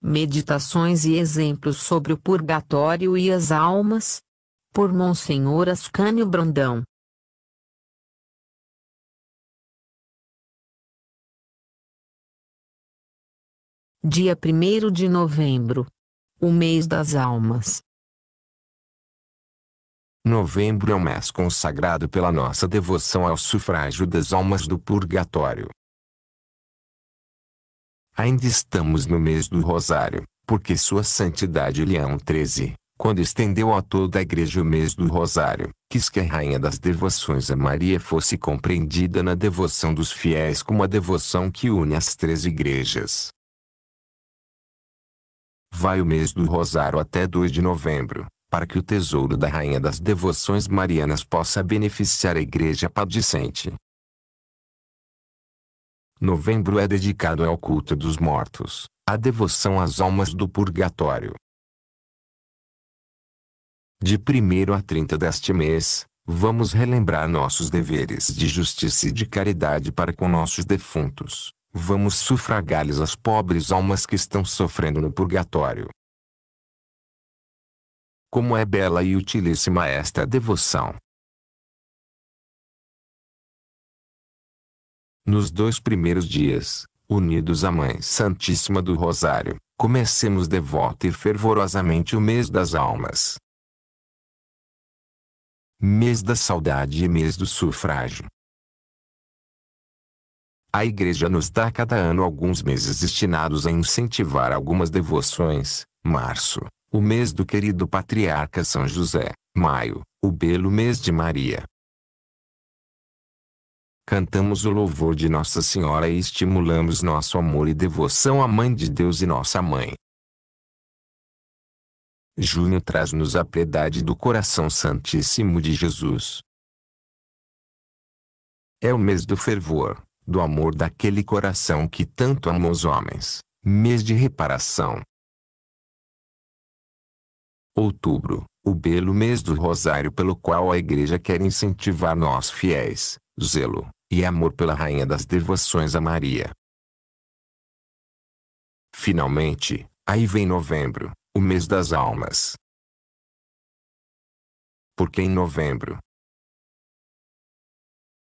Meditações e exemplos sobre o purgatório e as almas, por Monsenhor Ascânio Brandão. Dia 1º de novembro, o mês das almas. Novembro é um mês consagrado pela nossa devoção ao sufrágio das almas do purgatório. Ainda estamos no mês do Rosário, porque Sua Santidade Leão XIII, quando estendeu a toda a Igreja o mês do Rosário, quis que a Rainha das Devoções a Maria fosse compreendida na devoção dos fiéis como a devoção que une as três igrejas. Vai o mês do Rosário até 2 de novembro, para que o tesouro da Rainha das Devoções Marianas possa beneficiar a Igreja padecente. Novembro é dedicado ao culto dos mortos, à devoção às almas do purgatório. De 1º a 30 deste mês, vamos relembrar nossos deveres de justiça e de caridade para com nossos defuntos. Vamos sufragar-lhes as pobres almas que estão sofrendo no purgatório. Como é bela e utilíssima esta devoção! Nos 2 primeiros dias, unidos à Mãe Santíssima do Rosário, comecemos devota e fervorosamente o mês das almas. Mês da saudade e mês do sufrágio. A Igreja nos dá cada ano alguns meses destinados a incentivar algumas devoções. Março, o mês do querido patriarca São José. Maio, o belo mês de Maria. Cantamos o louvor de Nossa Senhora e estimulamos nosso amor e devoção à Mãe de Deus e Nossa Mãe. Junho traz-nos a piedade do Coração Santíssimo de Jesus. É o mês do fervor, do amor daquele coração que tanto ama os homens, mês de reparação. Outubro, o belo mês do Rosário pelo qual a Igreja quer incentivar nós fiéis, zelo e amor pela Rainha das Devoções a Maria. Finalmente, aí vem novembro, o mês das almas. Por que em novembro?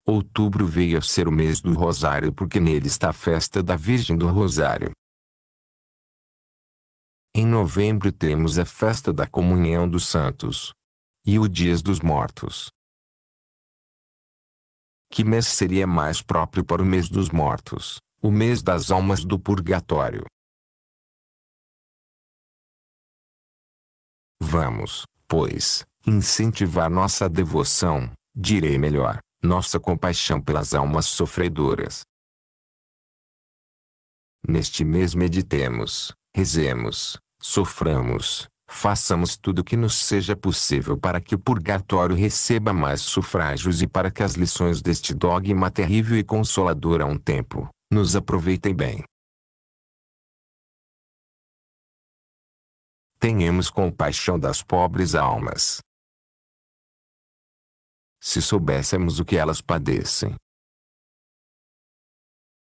Outubro veio a ser o mês do Rosário porque nele está a festa da Virgem do Rosário. Em novembro temos a festa da Comunhão dos Santos e o Dias dos Mortos. Que mês seria mais próprio para o mês dos mortos, o mês das almas do purgatório? Vamos, pois, incentivar nossa devoção, direi melhor, nossa compaixão pelas almas sofredoras. Neste mês meditemos, rezemos, soframos, façamos tudo o que nos seja possível para que o purgatório receba mais sufrágios e para que as lições deste dogma terrível e consolador a um tempo, nos aproveitem bem. Tenhamos compaixão das pobres almas. Se soubéssemos o que elas padecem.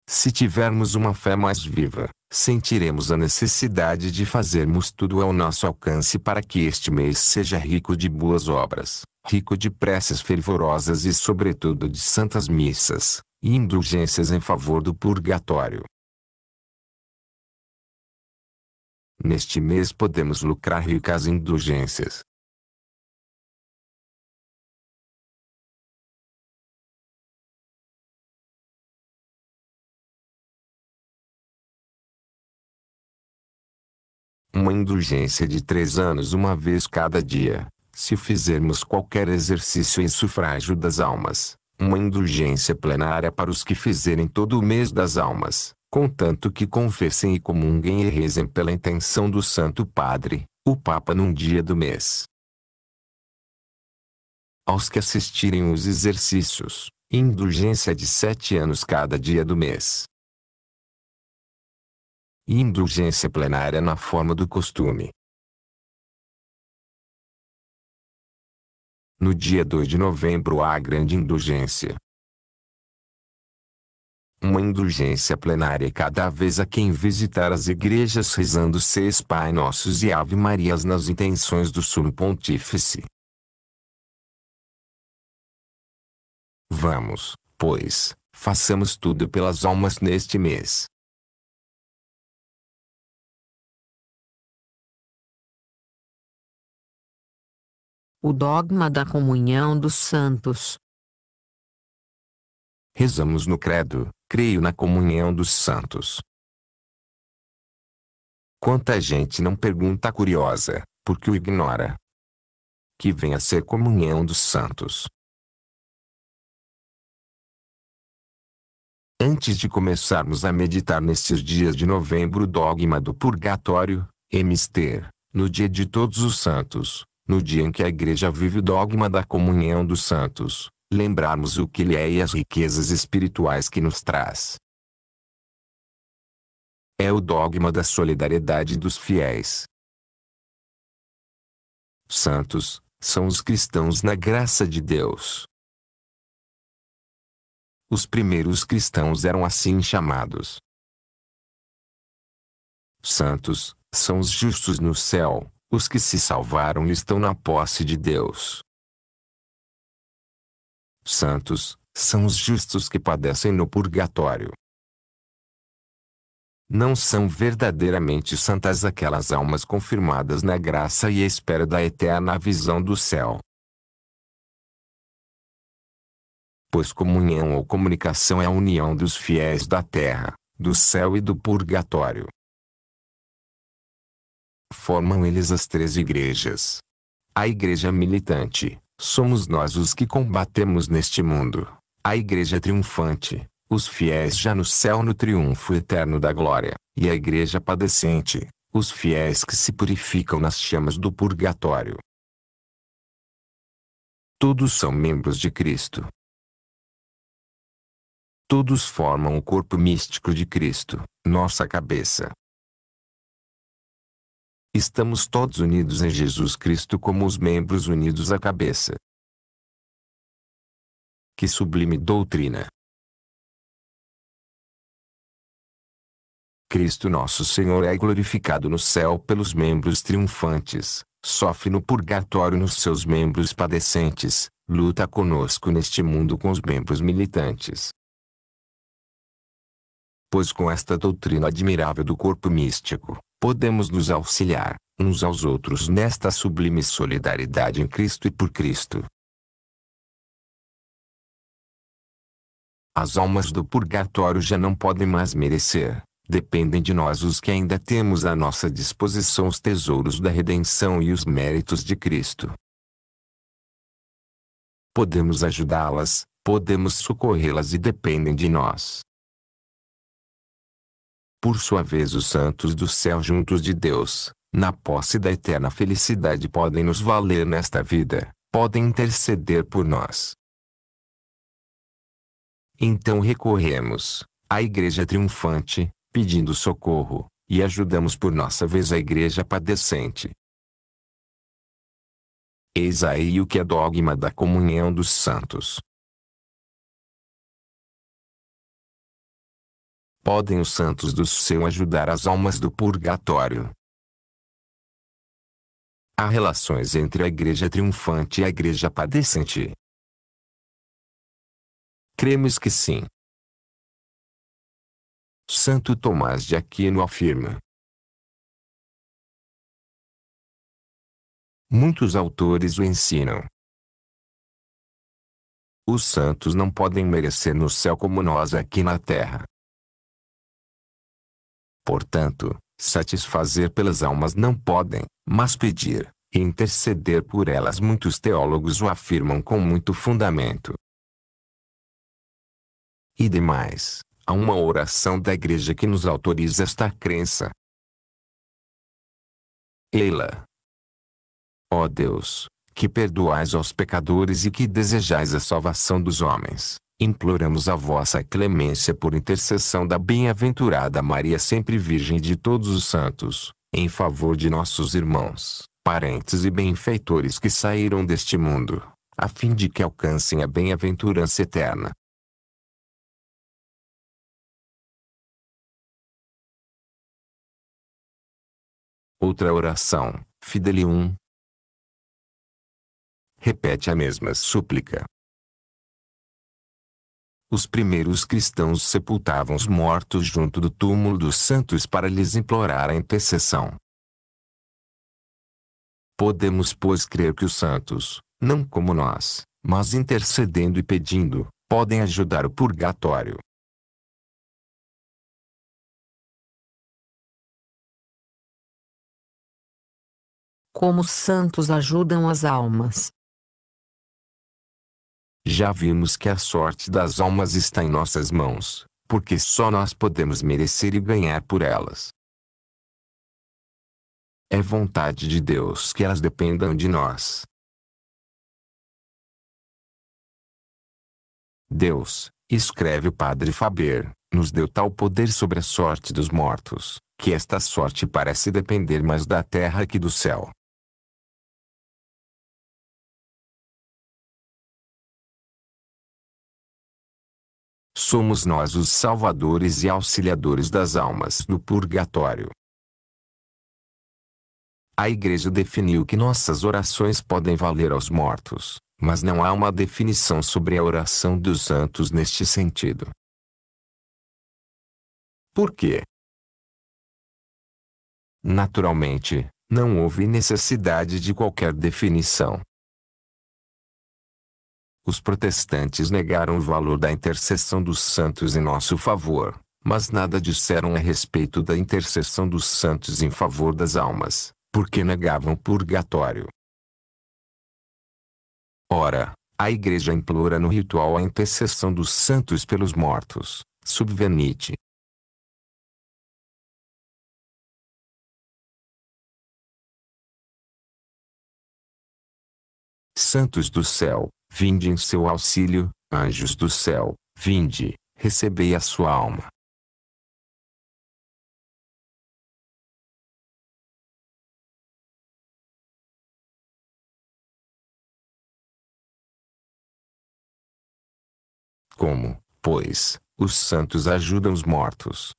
Se tivermos uma fé mais viva, sentiremos a necessidade de fazermos tudo ao nosso alcance para que este mês seja rico de boas obras, rico de preces fervorosas e sobretudo de santas missas, e indulgências em favor do purgatório. Neste mês podemos lucrar ricas indulgências. Uma indulgência de 3 anos uma vez cada dia, se fizermos qualquer exercício em sufrágio das almas. Uma indulgência plenária para os que fizerem todo o mês das almas, contanto que confessem e comunguem e rezem pela intenção do Santo Padre, o Papa num dia do mês. Aos que assistirem os exercícios, indulgência de 7 anos cada dia do mês. E indulgência plenária na forma do costume. No dia 2 de novembro há a grande indulgência. uma indulgência plenária cada vez a quem visitar as igrejas rezando 6 Pai Nossos e Ave Marias nas intenções do Sumo Pontífice. Vamos, pois, façamos tudo pelas almas neste mês. O dogma da comunhão dos santos. Rezamos no credo, creio na comunhão dos santos. Quanta gente não pergunta curiosa, porque o ignora. Que vem a ser comunhão dos santos. Antes de começarmos a meditar nestes dias de novembro o dogma do purgatório, Emister, no dia de todos os santos, no dia em que a Igreja vive o dogma da comunhão dos santos, lembrarmos o que ele é e as riquezas espirituais que nos traz. É o dogma da solidariedade dos fiéis. Santos, são os cristãos na graça de Deus. Os primeiros cristãos eram assim chamados. Santos, são os justos no céu, os que se salvaram e estão na posse de Deus. Santos, são os justos que padecem no purgatório. Não são verdadeiramente santas aquelas almas confirmadas na graça e à espera da eterna visão do céu. Pois comunhão ou comunicação é a união dos fiéis da terra, do céu e do purgatório. Formam eles as 3 igrejas. A igreja militante, somos nós os que combatemos neste mundo. A igreja triunfante, os fiéis já no céu no triunfo eterno da glória. E a igreja padecente, os fiéis que se purificam nas chamas do purgatório. Todos são membros de Cristo. Todos formam o corpo místico de Cristo, nossa cabeça. Estamos todos unidos em Jesus Cristo como os membros unidos à cabeça. Que sublime doutrina! Cristo nosso Senhor é glorificado no céu pelos membros triunfantes, sofre no purgatório nos seus membros padecentes, luta conosco neste mundo com os membros militantes. Pois com esta doutrina admirável do corpo místico, podemos nos auxiliar, uns aos outros nesta sublime solidariedade em Cristo e por Cristo. As almas do purgatório já não podem mais merecer, dependem de nós os que ainda temos à nossa disposição os tesouros da redenção e os méritos de Cristo. Podemos ajudá-las, podemos socorrê-las e dependem de nós. Por sua vez os santos do céu juntos de Deus, na posse da eterna felicidade podem nos valer nesta vida, podem interceder por nós. Então recorremos à Igreja triunfante, pedindo socorro, e ajudamos por nossa vez a Igreja padecente. Eis aí o que é dogma da comunhão dos santos. Podem os santos do céu ajudar as almas do purgatório. Há relações entre a Igreja triunfante e a Igreja padecente. Cremos que sim. Santo Tomás de Aquino afirma. Muitos autores o ensinam. Os santos não podem merecer no céu como nós aqui na terra. Portanto, satisfazer pelas almas não podem, mas pedir, e interceder por elas. Muitos teólogos o afirmam com muito fundamento. E demais, há uma oração da Igreja que nos autoriza esta crença. Ei-la. Ó Deus, que perdoais aos pecadores e que desejais a salvação dos homens, imploramos a vossa clemência por intercessão da bem-aventurada Maria sempre Virgem de todos os santos, em favor de nossos irmãos, parentes e benfeitores que saíram deste mundo, a fim de que alcancem a bem-aventurança eterna. Outra oração, Fidelium. Repete a mesma súplica. Os primeiros cristãos sepultavam os mortos junto do túmulo dos santos para lhes implorar a intercessão. Podemos, pois, crer que os santos, não como nós, mas intercedendo e pedindo, podem ajudar o purgatório. Como os santos ajudam as almas. Já vimos que a sorte das almas está em nossas mãos, porque só nós podemos merecer e ganhar por elas. É vontade de Deus que elas dependam de nós. Deus, escreve o padre Faber, nos deu tal poder sobre a sorte dos mortos, que esta sorte parece depender mais da terra que do céu. Somos nós os salvadores e auxiliadores das almas do purgatório. A Igreja definiu que nossas orações podem valer aos mortos, mas não há uma definição sobre a oração dos santos neste sentido. Por quê? Naturalmente, não houve necessidade de qualquer definição. Os protestantes negaram o valor da intercessão dos santos em nosso favor, mas nada disseram a respeito da intercessão dos santos em favor das almas, porque negavam o purgatório. Ora, a Igreja implora no ritual a intercessão dos santos pelos mortos, subvenite. Santos do céu, vinde em seu auxílio, anjos do céu, vinde, recebei a sua alma. Como, pois, os santos ajudam os mortos?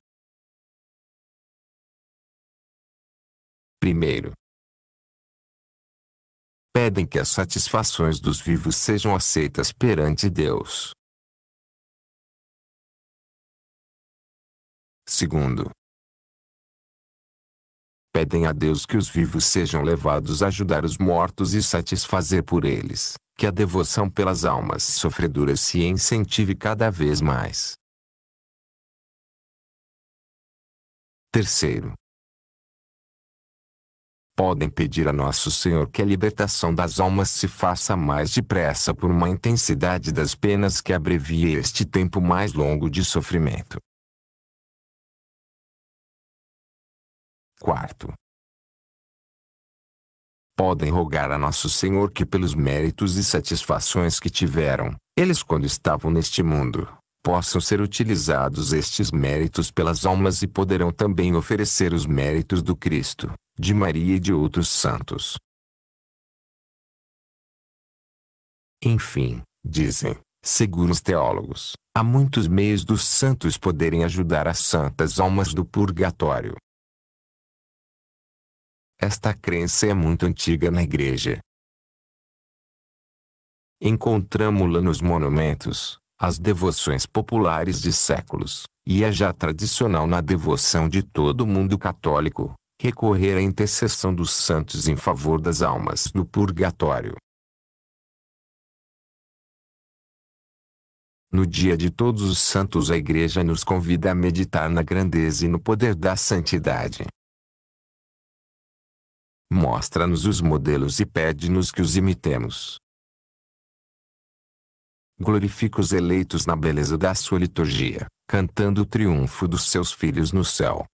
Primeiro, pedem que as satisfações dos vivos sejam aceitas perante Deus. Segundo, pedem a Deus que os vivos sejam levados a ajudar os mortos e satisfazer por eles, que a devoção pelas almas sofredoras se incentive cada vez mais. Terceiro, podem pedir a Nosso Senhor que a libertação das almas se faça mais depressa por uma intensidade das penas que abrevie este tempo mais longo de sofrimento. Quarto, podem rogar a Nosso Senhor que pelos méritos e satisfações que tiveram, eles quando estavam neste mundo, possam ser utilizados estes méritos pelas almas e poderão também oferecer os méritos do Cristo, de Maria e de outros santos. Enfim, dizem, segundo os teólogos, há muitos meios dos santos poderem ajudar as santas almas do purgatório. Esta crença é muito antiga na Igreja. Encontramo-la nos monumentos, as devoções populares de séculos, e é já tradicional na devoção de todo o mundo católico, recorrer à intercessão dos santos em favor das almas do purgatório. No dia de Todos os Santos a Igreja nos convida a meditar na grandeza e no poder da santidade. Mostra-nos os modelos e pede-nos que os imitemos. Glorifica os eleitos na beleza da sua liturgia, cantando o triunfo dos seus filhos no céu.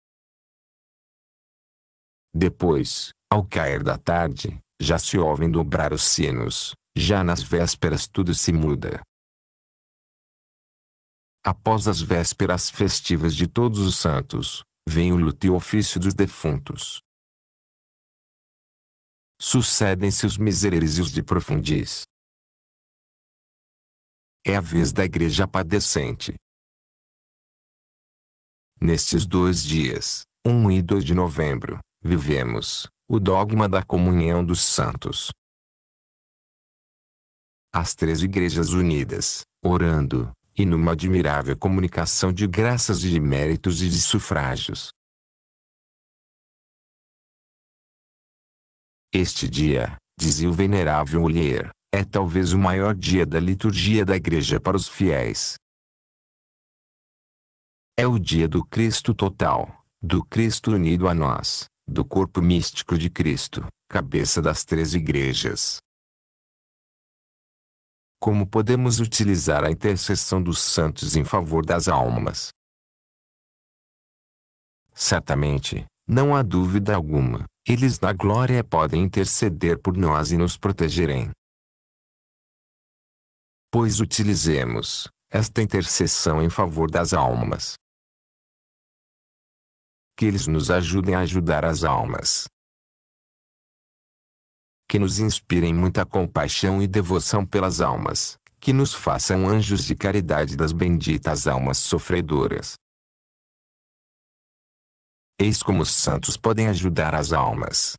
Depois, ao cair da tarde, já se ouvem dobrar os sinos, já nas vésperas tudo se muda. Após as vésperas festivas de Todos os Santos, vem o luto e o ofício dos defuntos. Sucedem-se os misereres e os de profundis. É a vez da Igreja padecente. Nestes 2 dias, 1 e 2 de novembro, vivemos o dogma da comunhão dos santos. As três igrejas unidas, orando, e numa admirável comunicação de graças e de méritos e de sufrágios. Este dia, dizia o venerável Ollier, é talvez o maior dia da liturgia da Igreja para os fiéis. É o dia do Cristo total, do Cristo unido a nós, do corpo místico de Cristo, cabeça das três igrejas. Como podemos utilizar a intercessão dos santos em favor das almas? Certamente, não há dúvida alguma, eles na glória podem interceder por nós e nos protegerem. Pois utilizemos esta intercessão em favor das almas. Que eles nos ajudem a ajudar as almas. Que nos inspirem muita compaixão e devoção pelas almas, que nos façam anjos de caridade das benditas almas sofredoras. Eis como os santos podem ajudar as almas.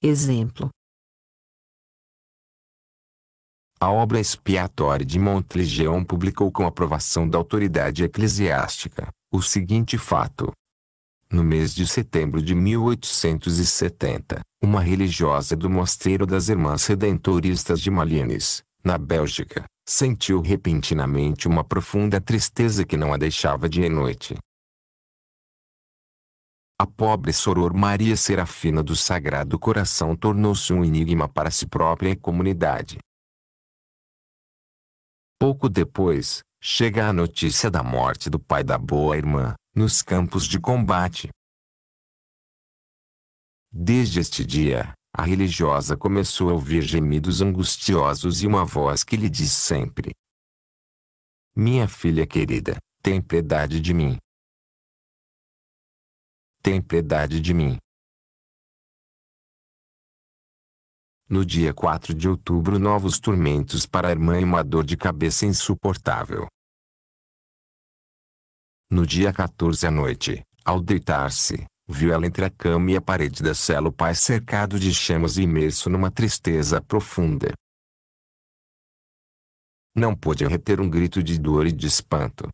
Exemplo. A obra expiatória de Montlegeon publicou com aprovação da autoridade eclesiástica o seguinte fato. No mês de setembro de 1870, uma religiosa do Mosteiro das Irmãs Redentoristas de Malines, na Bélgica, sentiu repentinamente uma profunda tristeza que não a deixava dia e noite. A pobre Soror Maria Serafina do Sagrado Coração tornou-se um enigma para si própria e comunidade. Pouco depois, chega a notícia da morte do pai da boa irmã, nos campos de combate. Desde este dia, a religiosa começou a ouvir gemidos angustiosos e uma voz que lhe diz sempre: Minha filha querida, tem piedade de mim. Tem piedade de mim. No dia 4 de outubro, novos tormentos para a irmã e uma dor de cabeça insuportável. No dia 14 à noite, ao deitar-se, viu ela entre a cama e a parede da cela o pai cercado de chamas e imerso numa tristeza profunda. Não pôde reter um grito de dor e de espanto.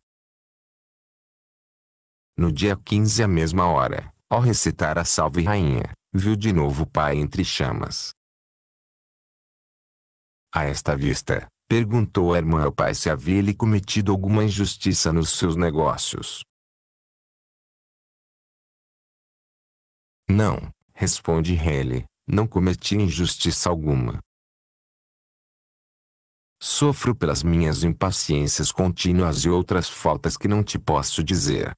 No dia 15 à mesma hora, ao recitar a Salve Rainha, viu de novo o pai entre chamas. A esta vista, perguntou a irmã ao pai se havia ele cometido alguma injustiça nos seus negócios. Não, responde ele, não cometi injustiça alguma. Sofro pelas minhas impaciências contínuas e outras faltas que não te posso dizer.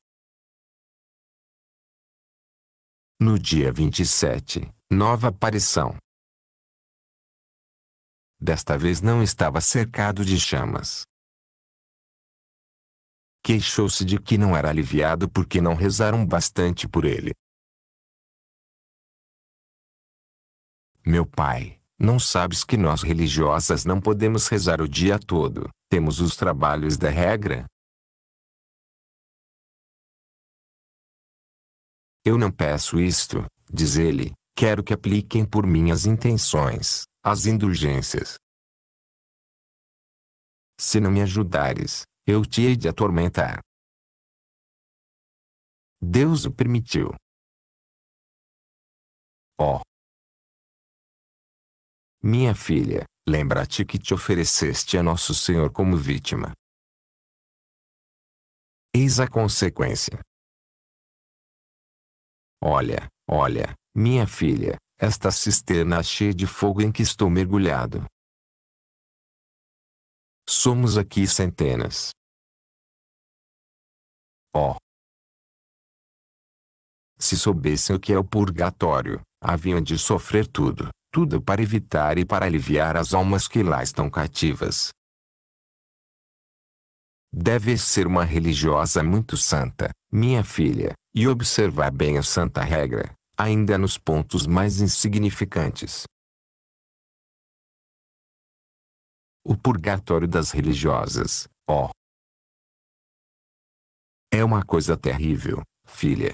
No dia 27, nova aparição. Desta vez não estava cercado de chamas. Queixou-se de que não era aliviado porque não rezaram bastante por ele. Meu pai, não sabes que nós religiosas não podemos rezar o dia todo, temos os trabalhos da regra? Eu não peço isto, diz ele, quero que apliquem por minhas intenções as indulgências. Se não me ajudares, eu te hei de atormentar. Deus o permitiu. Oh! Minha filha, lembra-te que te ofereceste a Nosso Senhor como vítima. Eis a consequência. Olha, olha, minha filha, esta cisterna cheia de fogo em que estou mergulhado. Somos aqui centenas. Oh! Se soubessem o que é o purgatório, haviam de sofrer tudo, tudo para evitar e para aliviar as almas que lá estão cativas. Deves ser uma religiosa muito santa, minha filha, e observar bem a santa regra, ainda nos pontos mais insignificantes. O purgatório das religiosas, oh! É uma coisa terrível, filha.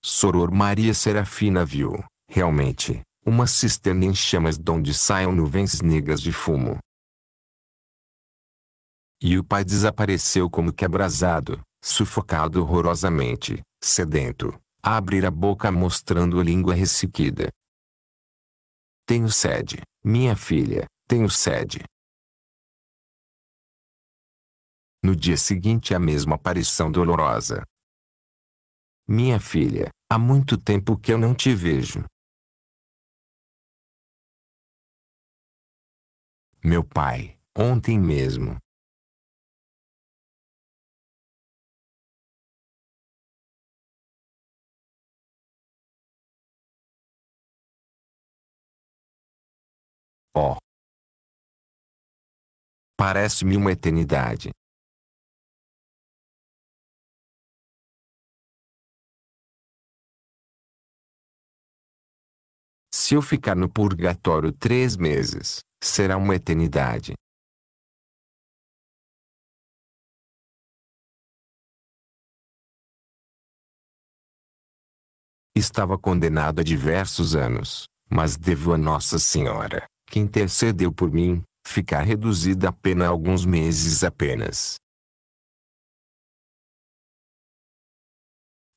Soror Maria Serafina viu, realmente, uma cisterna em chamas donde saíam nuvens negras de fumo. E o pai desapareceu como que abrasado, sufocado horrorosamente, sedento, a abrir a boca mostrando a língua ressequida. Tenho sede, minha filha, tenho sede. No dia seguinte a mesma aparição dolorosa. Minha filha, há muito tempo que eu não te vejo. Meu pai, ontem mesmo. Oh! Parece-me uma eternidade. Se eu ficar no purgatório 3 meses, será uma eternidade. Estava condenado a diversos anos, mas devo a Nossa Senhora, que intercedeu por mim, ficar reduzida a pena a alguns meses apenas.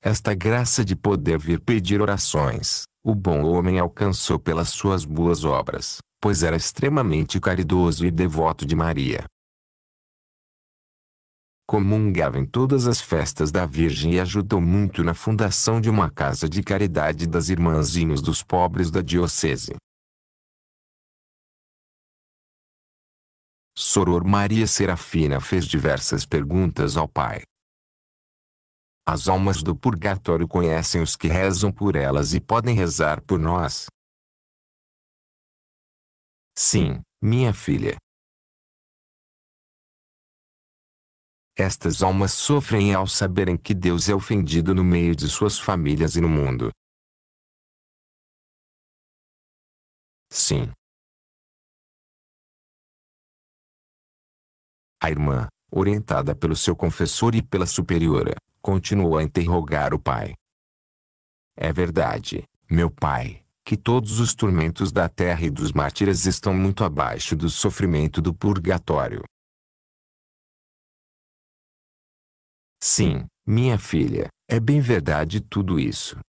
Esta graça de poder vir pedir orações, o bom homem alcançou pelas suas boas obras, pois era extremamente caridoso e devoto de Maria. Comungava em todas as festas da Virgem e ajudou muito na fundação de uma casa de caridade das Irmãzinhos dos Pobres da Diocese. Soror Maria Serafina fez diversas perguntas ao pai. As almas do purgatório conhecem os que rezam por elas e podem rezar por nós? Sim, minha filha. Estas almas sofrem ao saberem que Deus é ofendido no meio de suas famílias e no mundo. Sim. A irmã, orientada pelo seu confessor e pela superiora, continuou a interrogar o pai. É verdade, meu pai, que todos os tormentos da terra e dos mártires estão muito abaixo do sofrimento do purgatório. Sim, minha filha, é bem verdade tudo isso.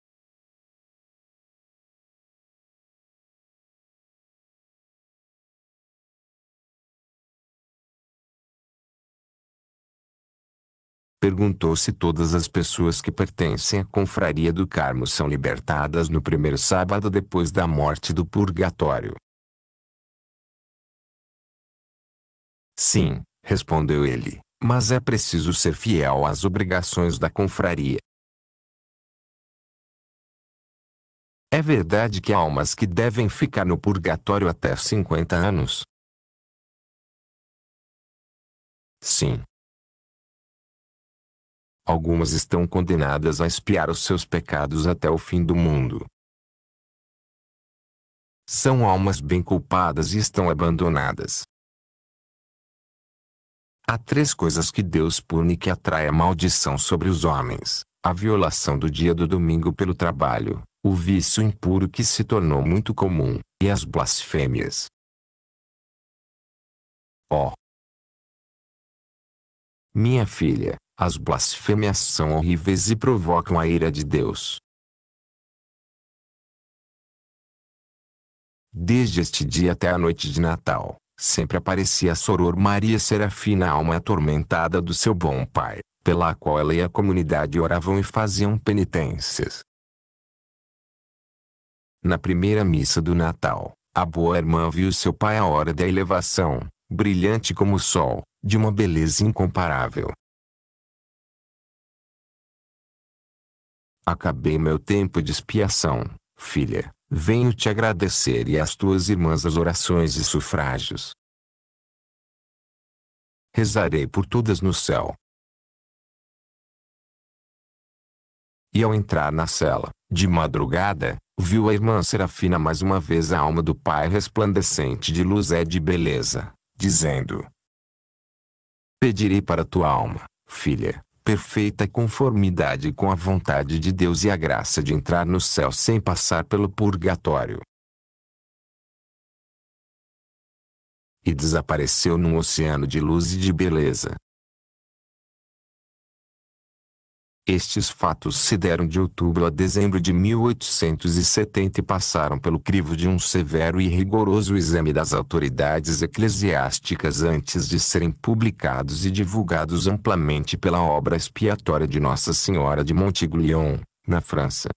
Perguntou se todas as pessoas que pertencem à confraria do Carmo são libertadas no primeiro sábado depois da morte do purgatório. Sim, respondeu ele, mas é preciso ser fiel às obrigações da confraria. É verdade que há almas que devem ficar no purgatório até 50 anos? Sim. Algumas estão condenadas a expiar os seus pecados até o fim do mundo. São almas bem culpadas e estão abandonadas. Há 3 coisas que Deus pune que atrai a maldição sobre os homens: a violação do dia do domingo pelo trabalho, o vício impuro que se tornou muito comum, e as blasfêmias. Oh! Minha filha, as blasfêmias são horríveis e provocam a ira de Deus. Desde este dia até a noite de Natal, sempre aparecia a Soror Maria Serafina, a alma atormentada do seu bom pai, pela qual ela e a comunidade oravam e faziam penitências. Na primeira missa do Natal, a boa irmã viu seu pai à hora da elevação, brilhante como o sol, de uma beleza incomparável. Acabei meu tempo de expiação, filha, venho te agradecer e às tuas irmãs as orações e sufrágios. Rezarei por todas no céu. E ao entrar na cela, de madrugada, viu a irmã Serafina mais uma vez a alma do pai resplandecente de luz e de beleza, dizendo: Pedirei para tua alma, filha, perfeita conformidade com a vontade de Deus e a graça de entrar no céu sem passar pelo purgatório. E desapareceu num oceano de luz e de beleza. Estes fatos se deram de outubro a dezembro de 1870 e passaram pelo crivo de um severo e rigoroso exame das autoridades eclesiásticas antes de serem publicados e divulgados amplamente pela obra expiatória de Nossa Senhora de Montiguilion, na França.